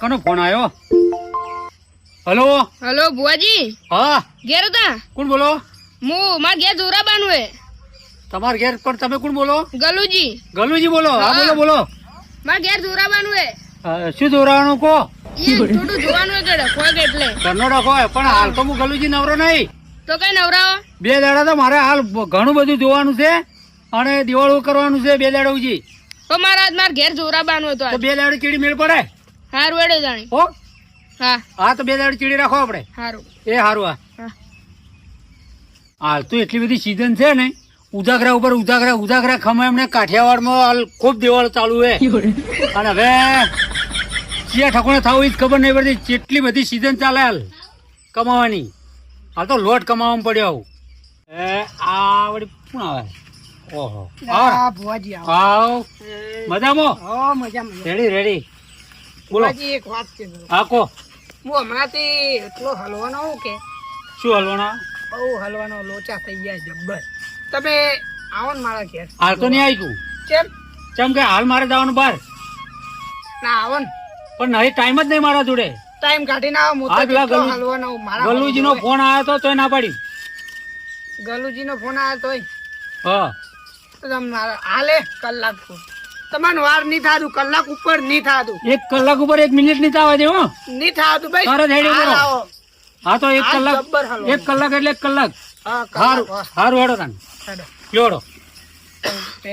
કનો phone આવ્યો? Hello hello બુઆજી. હા ઘેર હતા? કોણ બોલો? હું માર ઘેર જોરાબાનું હે. તમાર ઘેર પણ તમે કોણ બોલો? ગલુજી. ગલુજી બોલો? હા બોલો બોલો. માર ઘેર જોરાબાનું હે. શું દોરાવાનું કો? એ થોડું જોવાનું કે ડખો કે એટલે ઘરનો ડખો હોય પણ હાલ તો હું ગલુજી નવરો નહીં. તો કઈ નવરાવો? 2 દાડા તો મારે હાલ ઘણું બધું જોવાનું છે અને દિવાળું કરવાનું છે 2 દાડા ઉજી. તો માર ઘેર જોરાબાનું હતો. તો 2 દાડા ચીડી મેળ પડે? હારું એડે જાણી. હો હા હા તો 2 દાડા ચીડી રાખો આપણે. હારું એ હારું. હા હાલ તો એટલી બધી સીઝન છે ને, ઉજાગરા ઉપર ઉજાગરા ખમે એમને કાઠિયાવાડમાં હાલ ખૂબ દિવાળ ચાલુ છે. અને હવે ચિયા ઠકોણે થવું એ જ ખબર નહીં પડતી. કેટલી બધી સીઝન ચાલે હાલ કમાવાની. હાલ તો લોટ કમાવામાં પડ્યો. એ આ વળી કોણ આવે? ઓહો બુઆજી આવ મજામાં? મજામાં. રેડી બોલો. બુઆજી એક વાત છે. હા કો. હું હમણાંથી એટલો હલવાનો હું કે શું હલવાના? બહુ હલવાનો લોચા થઈ ગયા જબ્બર. તમે આવો ને મારા ઘેર. હાલ તો નહીં આવી તું. કેમ? કે હાલ મારે જવાનું બહાર. ના આવો ને. પણ નહીં, ટાઈમ જ નહીં મારા જોડે. ટાઈમ કાઢીને આવો. હું તો હા, પેલા એટલો હલવાનો મારા ગલુજી નો ફોન આવ્યો તો ના પાડી. ગલુજી નો ફોન આવ્યો તોય હા તો તમને હાલે કલાક તમારે વાર નહીં થાતું, કલાક ઉપર નહીં થાતું. 1 કલાક ઉપર 1 મિનિટ નહીં થવા દે. હો નહીં થાતું ભાઈ. તરત હેડી હાલ કરો. આવો. હા તો 1 કલાક જબ્બર હલવાનું. 1 કલાક એટલે 1 કલાક. હા હારું કલાક. હારું હેડો તાન હેડો. લેવડો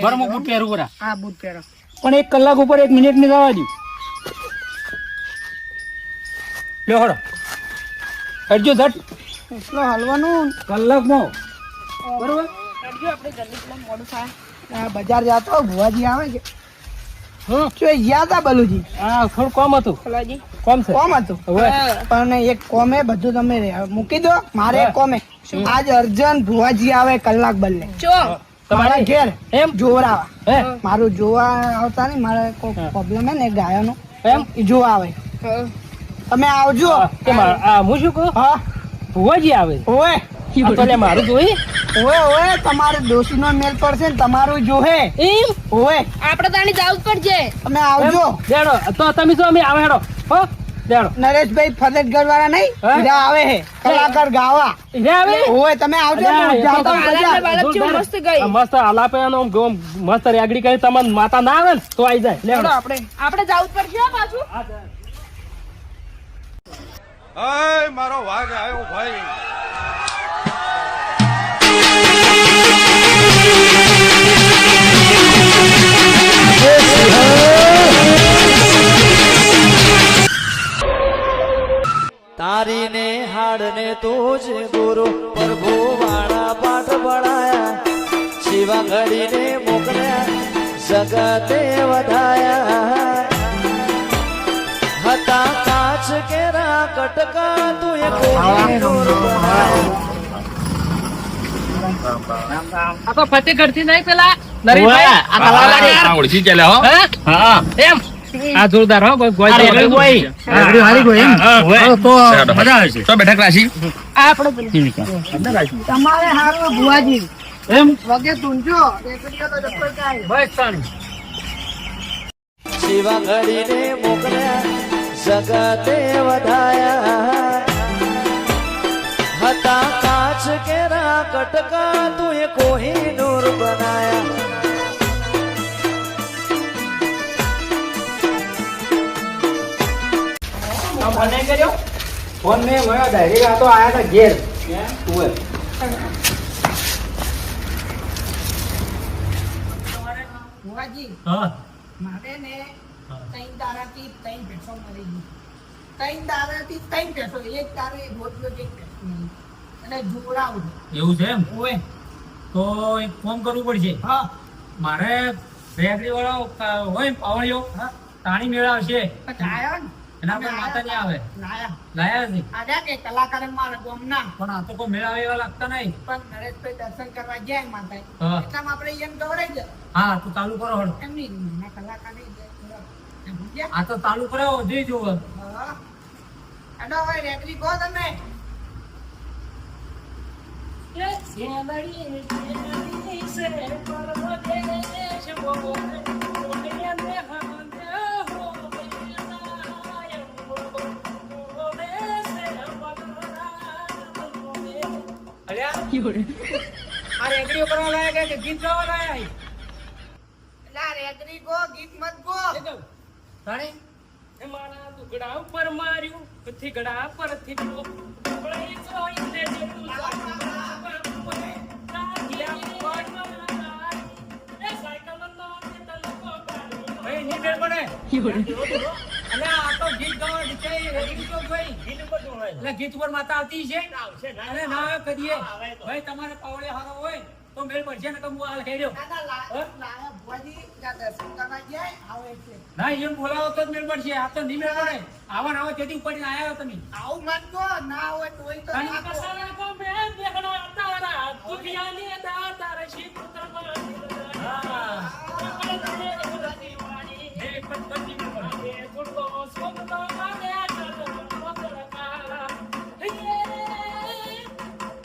બરાબર બૂટ પહેરું બરા. હા બૂટ પહેરો. પણ 1 કલાક ઉપર 1 મિનિટ નહીં થવા દે. લેવડો હેડજો ઝટ. એટલો હલવાનું કલાકમાં બરોબર. આપણે જલ્દી મોડું થાય. બજાર જતો ભુવાજી આવે છે. હા શું ગયા તા બલુજી? હા થોડું કોમ હતું. ખલાજી કોમ છે. કોમ હતું પણ એક કોમે બધું તમે મૂકી દો. મારે એક કોમે આજ અર્જન્ટ ભુવાજી આવે કલાક બદલે તમારા ઘેર એમ જોવરાવા. હે મારું જોવા આવતા નહીં, મારે કોઈ પ્રોબ્લેમ હે ને ગાયનો એમ જોવા આવે. તમે આવજો. હું શું કહું? હા ભુવાજી આવે ઓએ તો મારું જોઈ. ઓએ તમારે ડોશી નો મેલ પડશે ને તમારું જોહે એમ. ઓએ આપણે તાણી જાવ પડશે. તમે આવજો. દેડો તો તમે શું અમે આવે હેડો. હો દેડો. નરેશભાઈ ફતેહગઢ વાળા નહીં હીરા આવે હે કલાકાર ગાવા હીરા આવે. ઓએ તમે આવજો. મસ્ત આલાપે મસ્ત રેગડી કરી તમને માતા ના આવે ને તો આવી જાય. લેડો આપણે જાવ પડશે પાછું. મારો વાઘ આવ્યો ભાઈ. તારી ને હાડ ને તુજ ગુરુ પ્રભુ વાળા પાઠ ભણાયા, શિવા ઘડી ને મોકલ્યા જગતે વધાયા. હતા કાચ કેરા કટકા તું એ કોઈ આ તો ફતેહગઢ થી નહીં પેલા નરેશભાઈ ઓળખી ચાલ્યા હો. હા એમ આ જોરદાર હો ગોઈ હારી ગોઈ એમ તો મજા આવે છે. તો બેઠક રાશી તમારે હારું ભુવાજી એમ વગે તુંજો રેકડીઓ તો જતો કાય બસ તાણી. શિવા ઘડી ને મોકલ્યા જગતે વધાયા. હતા કાચ કેરા કટકા તું એ કોઈ નૂર બનાયા. મને કર્યો ફોન ને મળ્યો ડાયરેક્ટ. આ તો આયા હતા ઘેર. ભુવાજી હા મારે ને 3 દાડાથી 3 ભેંસો મરી ગઈ. 3 દાડાથી 3 ભેંસો. એક દાડે રોજ એક ભેંસો મરી. અને જોડાવું એવું છે એમ. ઓએ તો એક ફોન કરવું પડશે. હા મારે રેગડી વાળો હોય પાવળિયો તાણી મેળાવશે આયો ને એના પર માતા નહીં આવે. લાયા લાયા છે આજા કે કલાકાર મારા ગામના પણ આ તો કોઈ મેળાવે એવા લાગતા નહીં. પણ નરેશભાઈ દર્શન કરવા જાય માતા હા. એટલામાં આપણે એમ દોડાઈ જાય. હા તો ચાલુ કરો હળો. એમ નહીં ના કલાકાર નહીં જાય. આ તો ચાલુ કરો જોઈ જુઓ. હા એનો હવે રેકડી કહો તમે. આ રેકડીઓ કરવા લાયા કે ગીત ગાવા લાયા એટલે આ રેગરી ગો ગીત મત ગો તાણી એ મારા ટુકડા ઉપર માર્યું થીગડા પર થીગડો પડાઈ સોઈ દે જેવું ભાઈ ની બેન બને અલે આ તો ગીત ગાવા દીચાઈ રેકડી તો ભાઈ ગીત ઉપર જોડાય એટલે ગીત ઉપર માતા આવતી છે અરે ના કરીએ ભાઈ તમારે પાવડે હારો હોય તો મેલ પડશે ને તો હું હાલ કહી રહ્યો લાયા ભુવાજી ત્યાં દર્શન કરવા જાય આવે છે ના એમ બોલાવો તો જ મેળ પડશે આ તો નહીં મેળ પડે આવા નાવા તેથી ઉપાડીને આયા હો તમે આવું મત ગો ના હોય તોય તો તાણી ના ગો. કસરા કો મે દેખણો તારા દુનિયાની દાતા રશી પુત્ર હા હે પત્તી હે ગુરતો સોગતો માને ચાલો મગર કાલા હે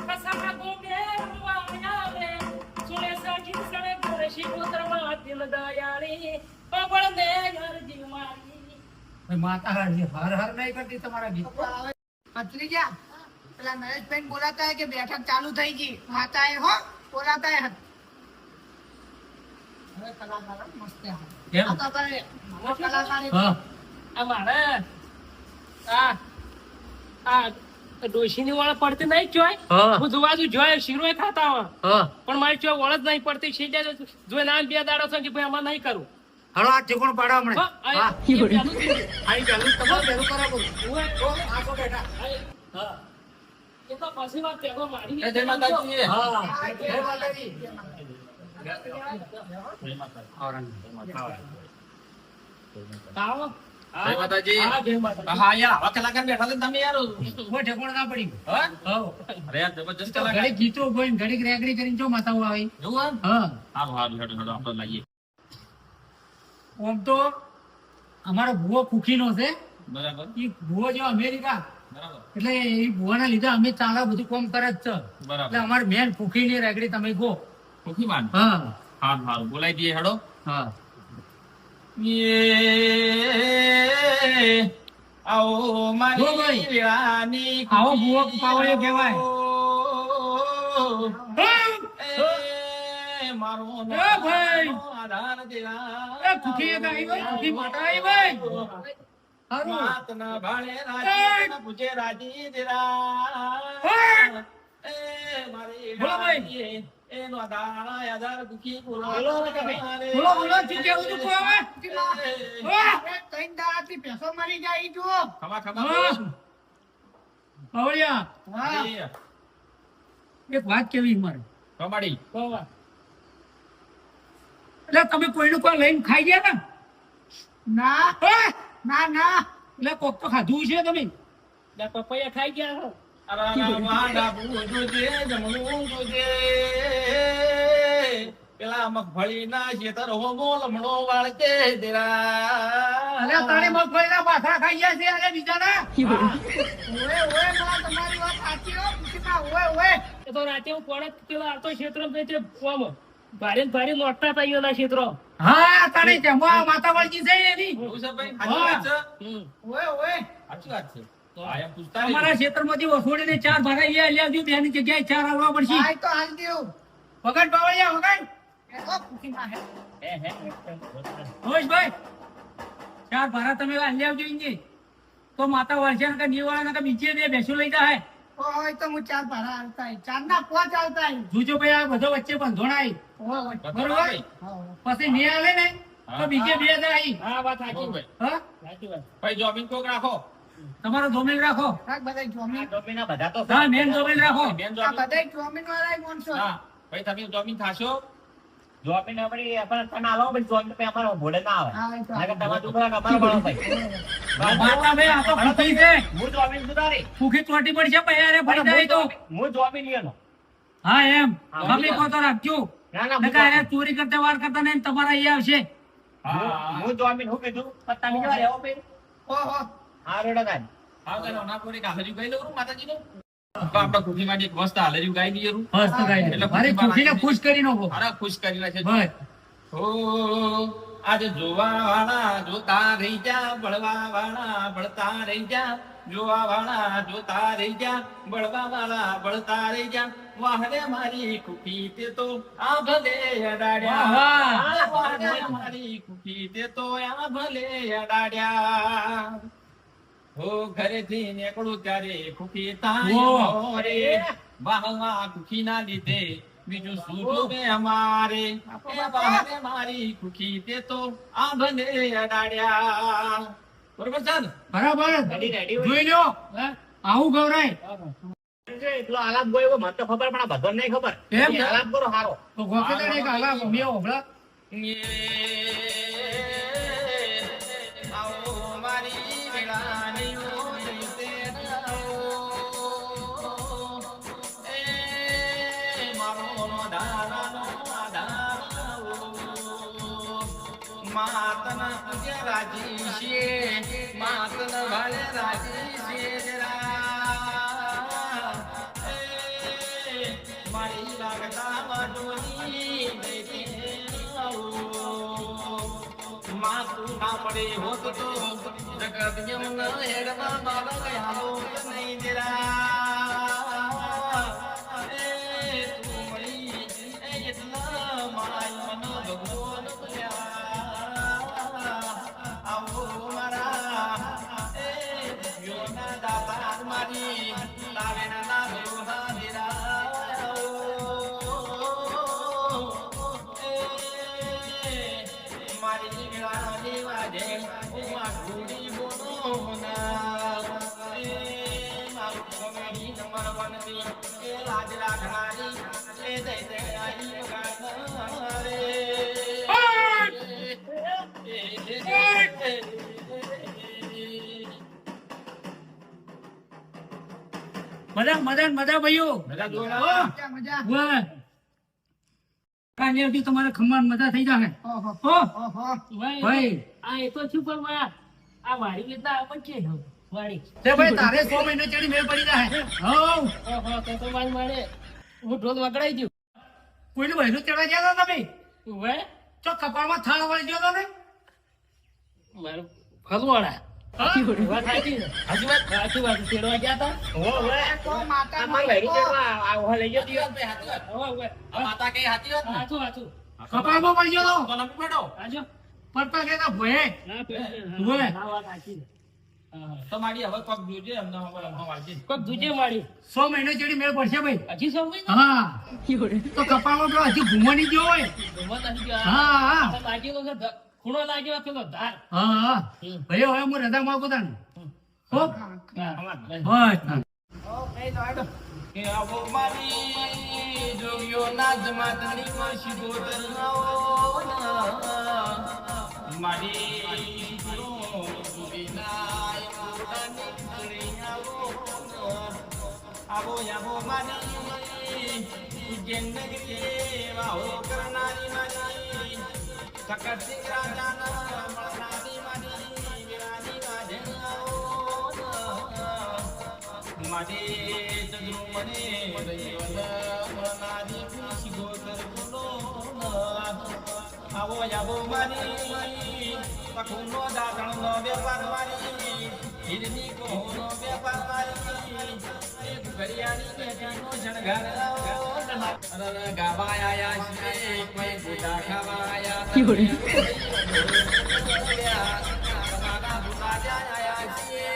કસરા કો મે વાયાલે સુલે સાકી સણે રશી પુત્ર માં દિલ દયાળી પબળ ને ઘર જીવ મારી ભાઈ માતા હર નહીં કરતી તમારા ગીત પતરી ગયા પેલા નરેશભાઈ બોલાતા હે કે બેઠક ચાલુ થઈ ગઈ માતા હે હો બોલાતા હે હવે કલાકાર મસ્ત હે કેમ? આ તો આપણે નવો કલાકાર હે. હા આ મારે આ ડોશીની વાળ પડતી નહીં જોય હા. હું જોવા જોય શીરો ખાતા હોય હા પણ મારી જો વળ જ નહીં પડતી શી જાય જોઈ ના બે દાડો છે કે ભાઈ આમાં નહીં કરું હળો આ ઠેકોણ પાડો હમણે હા, આ હા એ પહેલું થયું. આઈ ચાલુ તમારે પેલું કરાવો ઓય, ઓ આખો બેઠા હા એ તો પછી વાત તેનો મારી જય માતાજી હા જય માતાજી આવરણ આવો. જય માતાજી. હા, જય માતાજી. હા યાર આવા કલાકાર બેઠા છે તમે યાર કોઈ ઠેકોણ ના પડી હા હા અરે યાર જબરજસ્ત કલાકાર ઘડીક ગીતો કોઈ ઘડીક રેકડી કરીને જો માતાઓ આવી જોવું હા હારું હારું હેડો હેડો આપણે લાગીએ આમ તો અમારો ભુવો ખુખીનો છે બરાબર એ ભુવો જો અમેરિકા બરાબર એટલે એ ભુવાના લીધે અમે ચાલા બધું કામ કરે જ છે બરાબર. એટલે અમારે મેન ખુખીની રેકડી તમે ગો સુખી માન હા હારું હારું બોલાવી દઈએ હેડો હા આવો જો મારી ભાઈ. વીરાની આવો ભુવો પાવળિયો કહેવાય. એ મારો એ ભાઈ. આધાર દેવા એ ખુખી એક આવી ભાઈ ખુખી માતા આવી ભાઈ હારું માતના ભાળે એ. રાજી પૂજે રાજી દેરા એ. એ મારી બોલો ભાઈ. રાજી, એનો આધાર દુખી બોલો બોલો બોલો શું કેવું તું કોઈ હવે વાહ! અરે ત્રણ દાડાથી ભેંસો મરી જાય ઈ જુઓ ખમા હા. ખમા પાવળિયા હા એક વાત કેવી મારે કમાડી બોલો. એટલે તમે કોઈનું કોઈ લઈને ખાઈ ગયા ને ના હે? ના ના એટલે કોક તો ખાધું છે તમે લે પપૈયા ખાઈ ગયા છો. પેલા મગફળી ના ખેતર હોમો લમણો વાળકે દેરા અરે તારે મગફળીના પાથરા ખાઈ ગયા છે અરે બીજાના ઓએ ઓએ માં તમારી વાત સાચી હો ખુશીમાં ઓએ ઓએ એ તો રાતે હું પડત પેલા આવતો ક્ષેત્ર છે ફોર્મ ભારે ને ભારે નોટતા થાય એના ક્ષેત્રો હા તારે જમવા માતાવાળજી છે એની એવું છે ભાઈ સાચી વાત છે ઓએ ઓએ સાચી વાત છે આ એમ પૂછતા અમારા ક્ષેત્રમાંથી વસોડીને 4 ભારા લે આવજો બેની જગ્યાએ 4 આવવા પડશે આય તો હાલ દેવું વગર પાવળિયા વગર એનો ખુશીમાં હે હોશભાઈ 4 ભારા તમે લે આવજો ઇંજી તો માતા વળશે ને કે નીવાળા ને કે બીજે બે ભેંસો લઈ જાય ઓય તો હું ચાર ભાડા આવતા હે. ચાર ના પાંચ આવતા હે. જોજો ભાઈ આ બધો વચ્ચે બંધોણાય ઓય ઓય બરોબર ભાઈ હા, પછી નહીં આલે ને તો બીજે બે જાય હા વાત સાચી ભાઈ હા સાચી વાત ભાઈ જોમીન કોક રાખો તમારો જોમેલ રાખો રાખ બધાય જોમીન હા મેન જોમેલ રાખો બેન આ જોમીન બધાય જોમીન વાળાય માણસો હે. હા ભાઈ તમે જોમીન થાશો હા, એ તો માતા ભાઈ આ તો ખુખી છે ખુખી ચોટી પડશે પછી અરે ફરી જાય તો હા એમ તમે કહો તો રાખજો નકર અરે ચોરી કરતા વાર કરતા નહીં તમારા અહીંયા આવશે ઓહો હા ચાલો ના પૂરી હાલર્યું ગાઈ લઉં માતાજી નું આપડા ખુશી માટે એક મસ્ત હાલર્યું ગાઈ દઈએ રૂ. મસ્ત ગાય એટલે મારી ખુખીને ખુશ કરી નાખો હારા ખુશ કરી નાખે બસ ઓ આજે જોવા વાળા જોતા રહી જા, બળવા વાળા બળતા રહી જા, જોવા વાળા જોતા રહી જા, બળવા વાળા બળતા રહી જા. વાહરે મારી ખુફી તે તો આ ભલે અડાડ્યા, વાહરે મારી ખુફી તે તો આ ભલે અડાડ્યા. હો ઘરેથી નીકળું ત્યારે ખુફી થાય રે, વાહ વાહ ખુફી ના લીધે બીજું શું જોવે અમારે. એ વાહરે મારી ખુફી તે તો આ ભલે અડાડ્યા. બરોબર છે ને? બરાબર જોઈ લો આવું ગૌરાય એટલો આલાપ ગયો મને તો ખબર પણ આ ભગવાન નહીં ખબર. એમ? આલાપ કરો હારો. તો ગોખેદાર એક આવા બે ઓભળા આવો મારી વેળાની ઓળખે આવો. એ મારો દાદાનો દાદાઓ. માતના પૂજ્ય રાજી છે, માતના ભાલે રાજી છે જરા. એ મારી લાગતા વાટોની દે માતું ના પડે હોત તો જગત યમુના હેડમાં મારા ગયાલો નહીં જરા. એ તું મળી એ એટલા માય મન ભગવાન બન્યા. આવો મારા એ યોના દાતા મારી લાવેના ના ભેવા દેરા. મારી વેળાની વાજે ઉમા ઘોડી બોલો મના. એ મારું કોમેડી નંબર 1 થી એ લાજ રાખનારી એ દઈ દે આઈ ગાના રે. મજા મજા મજા ભાઈઓ મજા જોવા. મજા મજા. વાહ કાંઈ તમારે ખમણ મજા થઈ જાય ઓહો હો ઓહો. ભાઈ આ એ તો શું પણ આ વાડી વેચતા આવન છે વાડી. તે ભાઈ તારે 100 મહિને ચડી મેળ પડી જાય હો ઓહો તો મારી મારે હું ઢોલ વગડાઈ ગયું. કોઈને વહેલું ચડવા ગયા હતા તમે વે તો કપાળમાં થાળ વળી ગયો હતો ને મારું ફલવાડા. વાત સાચી છે. સાચી વાત તેડવા ગયા તા. તો માતા અમારે વહેલું તેડવા આ લઈ ગયો દિવસ. આ માતા કઈ હાથી હોત ને સાચું સાચું. કપાળમાં પડી ગયો તો નમી બેઠો. સાચું. પડતા ગયા ભોએ વે. હા વાત સાચી છે. તો મારી હવે પગ જોજે અમને વાળજે. કોક દૂજે મારી 100 મહિને ચડી મેળ પડશે ભાઈ હજી સૌ મહિને? હા તો કપાળમાં પેલો હજી ઘૂમવાની ગયો હોય ગમત હજી ગયો. હા હા આ લાગેલો છે ખૂણો લાગ્યો પેલો ધાર. હા હા ભાઈ હવે હું રજા માંગુ તાને હો હા, બસ ઓ કઈ દોડો. કે આવો મારી જોગ્યો નાદ માતની મસી ગોતર આવો ના. મારી વિનાય મોડાની કણી આવો ના. આવો આવો મારી જિંદગી વાહો કરનારી મારી સકત સિંહ રાજાના મળનારી મારી વિરાની વાજે આવો ના. મારી ચંદ્રુ મને દૈવન મળનારી ખુશી ગોતર બોલો ના. આવો આવો મારી પખુનો દાતણનો વેપાર મારી હીરની કોહનો વેપાર મારી એક ઘડિયાળી બેટીનો શણગાર અરે ગાવા આયા છીએ કોઈ ગુડા ખાવા આયા તમારા ગુડા આયા છીએ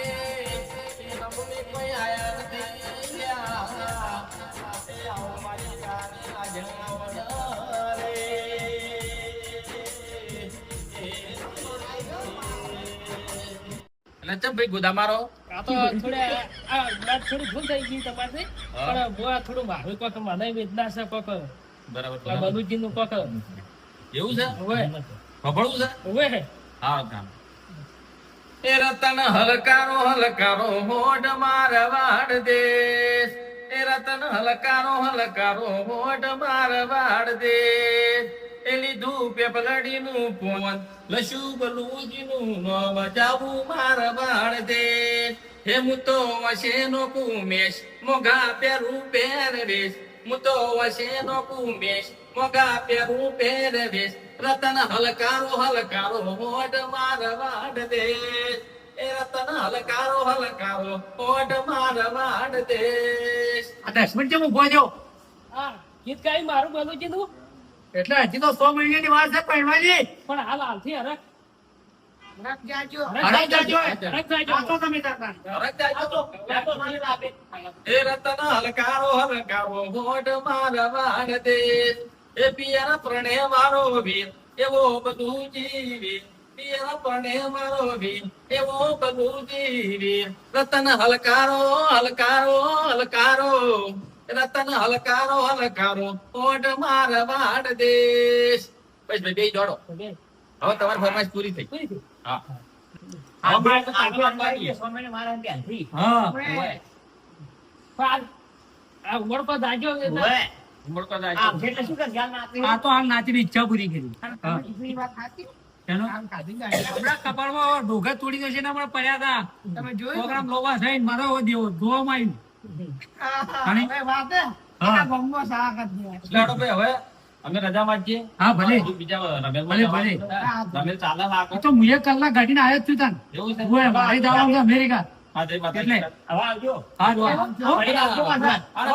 એ નમુની કોઈ આયા નથી એ આવો મારી રાની રાજણા રે. એટલે ચમ ભાઈ ગુદા મારો આ તો થોડા આ વાત થોડી ભૂલ થઈ ગઈ તમારી. પણ બુઆ થોડું મારું કોક મને વેદના છે કોક બરાબર આ બલુજીનું કોક એવું છે હોય ખબરવું છે હોય. હા કામ એ રતન હલકારો હલકારો હોડ મારવાડ દેશ. એ રતન હલકારો હલકારો હોડ મારવાડ દેશ. એ લીધું પેપલડીનું પોન લસુ બલુજીનું નો બજાવું મારવાડ દેશ. હે હું તો વસેનો કુમેશ મોઘા પેરું પહેર રેશ. હું તો વશેનો કુંભેશ મોગા પહેરું પહેરવેશ રતન હલકારો હલકારો મોઢ મારવાડ દેશ એ રતન હલકારો હલકારો મોઢ મારવાડ દેશ આ 10 મિનિટ જેમ ઉભો થયો હા ગીત ગાઈ મારું બોલું કીધું એટલે હજી તો 100 મહિનાની વાર છે પહેરવાની. પણ હાલથી હરખ રખ જાજો. હરાઈ જાજો. હરખ જાજો. આ તો તમે કરતા. હરખ જાજો તો. એ રતન હલકારો હલકારો મોઢ મારવાડ દેશ એ પિયર પ્રણે મારો વીર એવો બધું જીવી પિયર પ્રણે મારો વીર એવો બધું જીવી રતન હલકારો હલકારો હલકારો રતન હલકારો હલકારો મોઢ મારવાડ દેશ. બસ ભાઈ બે જોડો. બે. હવે તમારી ફરમાઈશ પૂરી થઈ. પૂરી થઈ. હા આ બાર તો આગળ આગળ આગળ આગળ. હા ઓય. પણ આ ઉંમર પર જાજો ઉમળકો જાય. આ તો હાલ નાચીની ઈચ્છા પૂરી કરી. હા. કીધું એ વાત સાચી. એનો આમ ખાધી ગાડી. આપણા કપાળમાં ઢોકા તોડી દેશે ને આપણે પડ્યા હતા તમે જોયું? પ્રોગ્રામ લોબા થઈને મારો દેવો જોવામાં આવ્યું. આની વાત હે. હા. આ ગમમાં શાક જ દેવાય. એટલે હાડો ભાઈ હવે અમે રજા માંગીએ. હા, ભલે. બીજા રમેલ ભલે, ભલે. રમેલ ચાલે લાગો. એ તો હું 1 કલાક ગાડીને આવ્યો જ છું તાન. એવું છે? ઓય, મારે જવાનું છે અમેરિકા. હા, જય માતાજી. એટલે? હા, જો. અરે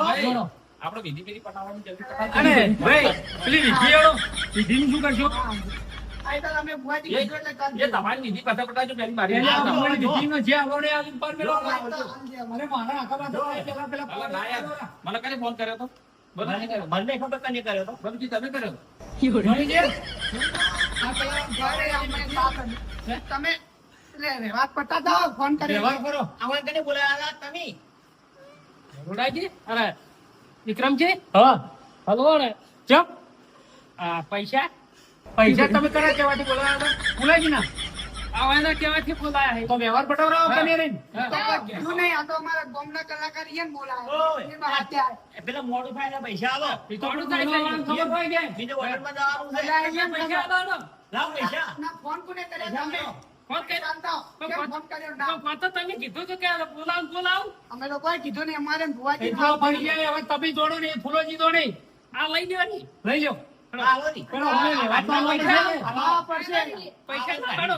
ભાઈ, આપણે વિધિ પેલી પટાવવાની જલ્દી પટાવો. અને ભાઈ પેલી વિધિ વાળો વિધિનું શું કરશો? આ તો તમે બુઆજી કીધું એટલે કરી એ તમારી વિધિ પાછા પટાવજો પેલી મારી એટલે આ વિધિ તમારી પટાવજો. વિધિનો જે આવડે આ ઉપર પેલો દીધો. અરે મારા આખા પેલા હવે ના યાર, મને કને ફોન કર્યો તો બધું તમે કર્યો બધું તમે કર્યો તો? જોઈ લે. આ પેલા ઘરે આપણે શાક જ. તમે એટલે વાત પતા દો ફોન કર્યો. વ્યવહાર કરો. રોડાજી અરે વિક્રમજી હા. હલવો ને ચમ આ પૈસા પૈસા તમે કરા કેવાથી બોલાવ્યા હતા? બોલાય ના આવાના કેવાથી બોલાયા હે તો વ્યવહાર પટાવરાવો કે નહીં રહીને? તો કીધું નહીં, આ તો અમારા ગામના કલાકાર ઈયન બોલાવે. એમાં હાથે આવે. એ તો આપણું બોલાવવાનું ખબર હોય કે? એટલે ઈયન પૈસા આલો ના ફોન કોને કર્યો તમે? ફોન કરી જાણતા હો. કેમ ફોન કર્યો ના? પણ તો તમે કીધું તો કે બોલાવ અમે લોકોએ કીધું નહીં, અમારે ભુવાજી એટલો ફરી ગયા, હવે તમે દોડો નહીં, ફૂલોજી દોડે. આ લઈ દેવાની લઈ લો. પણ અમને લેવા તો આવવાનું છે ને. હા, પડશે. પૈસા ના પાડો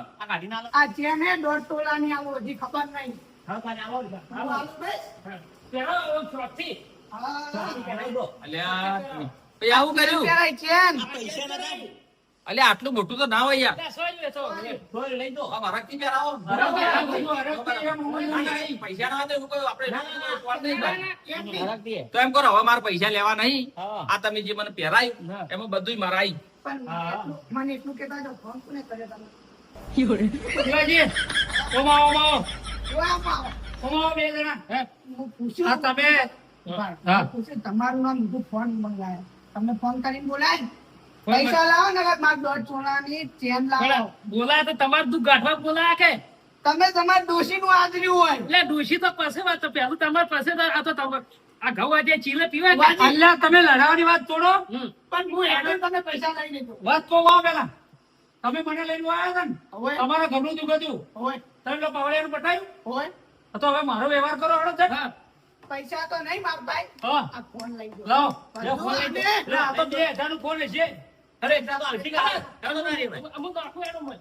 આ ચેન હે 1.5 તોલાની આવો, હજી ખબર નહીં. હાલો ભાઈ. પેલો ચોથી હા. અલ્યા ભાઈ આવું કર્યું પહેરાય ચેન. અલ્યા આટલું મોટું તો ના હોય યાર. આ વરખથી પહેરાવો. પૈસા ના હોય તો એવું કહ્યું આપણે તો એમ કરો હવે મારે પૈસા લેવા નહીં. આ તમે જે મને પહેરાયું એમાં બધું મરાય. પણ મને એટલું કહેતા જાઓ, ફોન કોને કર્યો તમે? ફૂલોજી, ઓમાં, ઓમાં, જોવા પાવો. ઓમાં બે જણા. હે? હું પૂછ્યું. આ તમે હા. પૂછ્યું તમારું નામ કીધું, ફોન મંગાયા. તમને ફોન કરીને બોલાય ને? પૈસા લાવો ને, મારે 1.5 તોલાની ચેન લાવો. બોલાય તો તમારે દુઃખ ગાંઠવા બોલાયા કે તમે તમારા ડોશીનું આદર્યું હોય. એટલે ડોશી તો પાસે વાત તો પેલું તમારે પાસે તો આ તો તમારે આ ઘઉં આજે ચીલે પીવા કે? વાજી. અલ્યા તમે લડાવાની વાત તોડો. હમ. પણ હું હેડો તમે પૈસા લઈ લેજો. વાત તો વાવ પેલા તમે મને લઈને આવ્યા હતા ને, હોય. તમારા ઘરનું દુઃખ હતું, હોય. તમે લોકો પાવડિયાનું પટાયું. હોય. તો હવે મારો વ્યવહાર કરો હળો છે. હા. પૈસા તો નહીં માર ભાઈ. હા, આ ફોન લઈ જાઓ. લાવો. લો, ફોન લઈ જાઓ. એટલે આ તો 2000 નું ફોન હશે. અરે એટલા તો આલસી કાઢો. ચાલો ના રે ભાઈ. અમુક આખું એનો મત.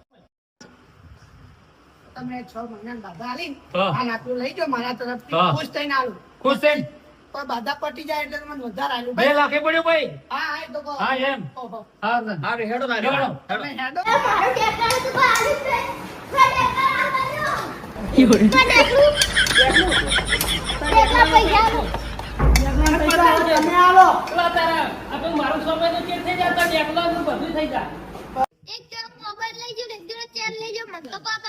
તમે 6 મહિના બાધા આલી હા. આ નાતું લઈ જાઓ મારા તરફથી. હા. ખુશ થઈને આલું. ખુશ થઈને પણ બાધા પટી જાય એટલે મને વધારે આલું. 2 લાખે પડ્યો ભાઈ. હા, હા, એ તો કહો. હા, એમ. ઓહો. હા, ના. હા હેડો ના હેડો. હેડો. તમે હેડો. તમે આલો. પેલા તારા આ તો મારું સમય તો ચેક થઈ જતા ને એકલા નું બધું થઈ જાય એક જણો મોબાઈલ લઈ જો ને એક જણો ચેન લઈ જો મને તો પાપા